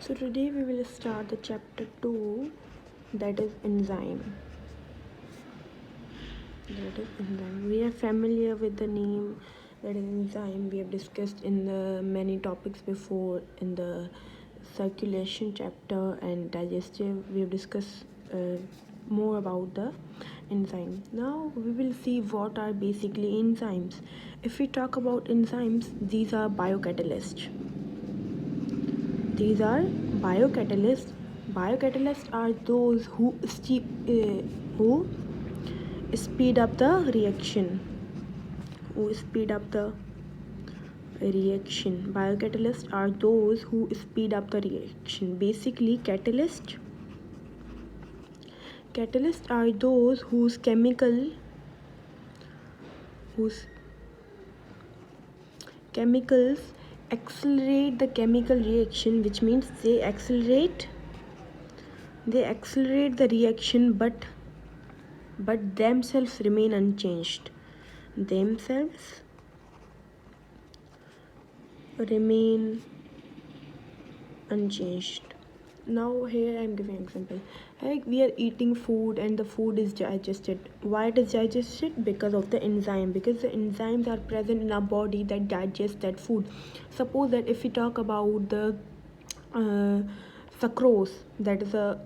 So today we will start the chapter 2, that is enzyme. We are familiar with the name, that is enzyme. We have discussed in the many topics before in the circulation chapter and digestive. We have discussed more about the enzyme. Now we will see what are basically enzymes. If we talk about enzymes, these are biocatalysts. These are biocatalysts. Biocatalysts are those who speed up the reaction. Biocatalysts are those who speed up the reaction. Basically, catalysts are those whose chemicals accelerate the chemical reaction, which means they accelerate the reaction, but themselves remain unchanged. Now here I am giving an example. Like we are eating food and the food is digested. Why it is digested? Because of the enzyme. Because the enzymes are present in our body that digest that food. Suppose that if we talk about the sucrose, that is a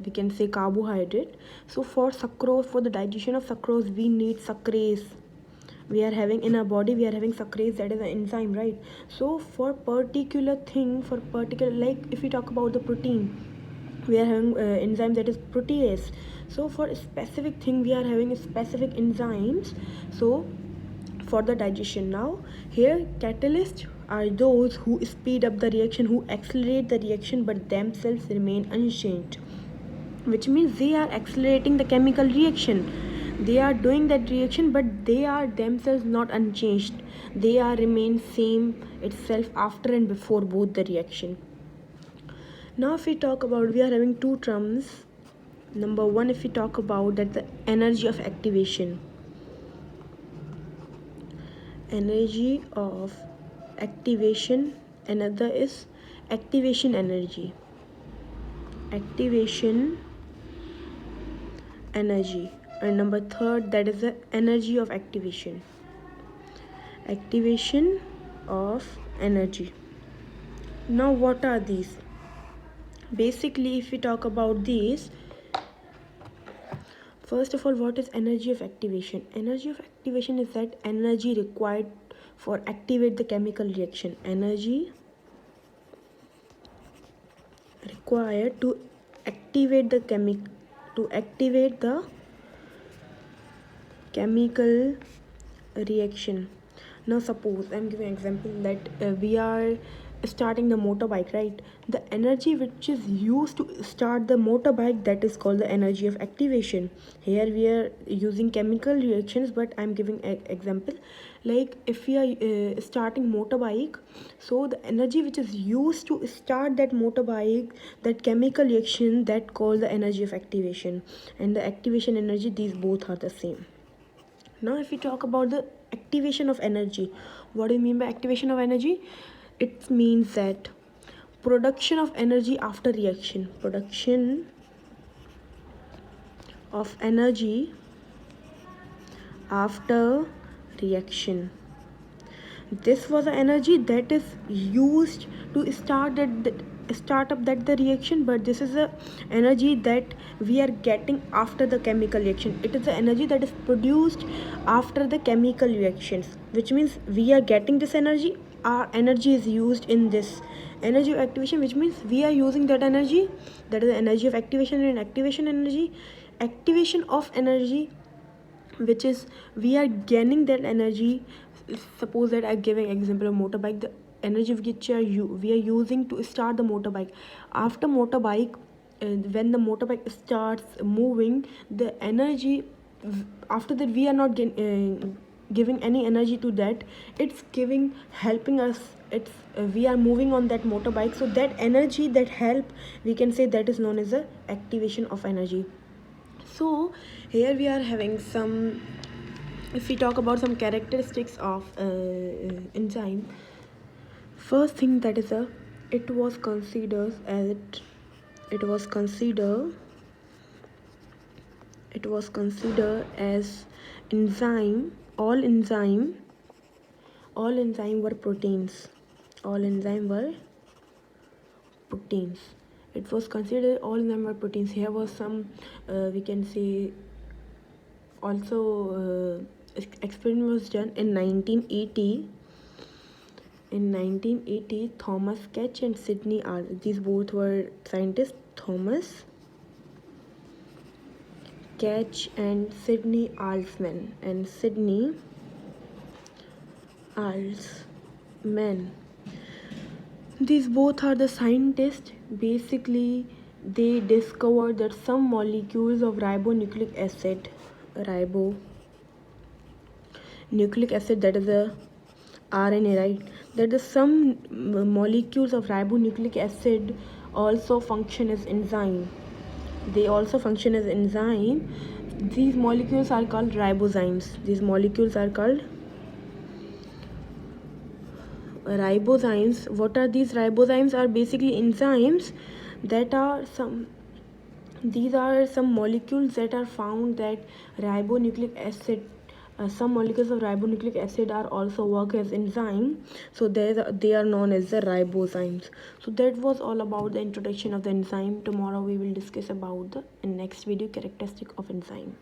we can say carbohydrate. So for the digestion of sucrose, we need sucrase. We are having in our body, we are having sucrase, that is an enzyme, right? So for particular like if we talk about the protein, we are having enzyme that is protease. So for a specific thing, we are having specific enzymes, so for the digestion. Now here, catalysts are those who speed up the reaction, who accelerate the reaction, but themselves remain unchanged, which means they are accelerating the chemical reaction. They are doing that reaction, but they are themselves not unchanged. They are remain same itself after and before both the reaction. Now if we talk about, we are having two terms. Number one, if we talk about that, the energy of activation. Another is activation energy. And number third, that is the energy of activation of energy. Now what are these? Basically, if we talk about these, first of all, what is energy of activation? Energy of activation is that energy required for activate the chemical reaction. Energy required to activate the chemical reaction. Now suppose I'm giving an example that we are starting the motorbike, right? The energy which is used to start the motorbike, that is called the energy of activation. Here we are using chemical reactions, but I'm giving an example. Like if we are starting motorbike, so the energy which is used to start that motorbike, that chemical reaction, that called the energy of activation. And the activation energy, these both are the same. Now if we talk about the activation of energy, what do you mean by activation of energy? It means that production of energy after reaction. Production of energy after reaction. This was the energy that is used to start up the reaction, but this is the energy that we are getting after the chemical reaction. It is the energy that is produced after the chemical reactions, which means we are getting this energy. Our energy is used in this energy of activation, which means we are using that energy. That is the energy of activation. And activation of energy, which is we are gaining that energy. Suppose that I'm giving example of motorbike, the energy which we are using to start the motorbike. After motorbike, when the motorbike starts moving, the energy after that, we are not giving any energy to that. It's helping us. It's we are moving on that motorbike, so that energy, that help, we can say that is known as the activation of energy. So here we are having some, if we talk about some characteristics of enzyme, first thing, that is it was considered as it was considered as enzyme. All enzyme were proteins. All enzyme were proteins. It was considered all enzyme were proteins. Here was some we can say also experiment was done in 1980. In 1980, Thomas Ketch and Sidney these both were scientists. Thomas Ketch and Sidney Alsman. These both are the scientists. Basically, they discovered that some molecules of ribonucleic acid, that is a RNA, right? That is some molecules of ribonucleic acid also function as enzyme. These molecules are called ribozymes. What are these ribozymes? Are basically enzymes that are these are some molecules that are found that ribonucleic acid, some molecules of ribonucleic acid are also work as enzyme, so they are known as the ribozymes. So that was all about the introduction of the enzyme. Tomorrow we will discuss about the in next video characteristic of enzyme.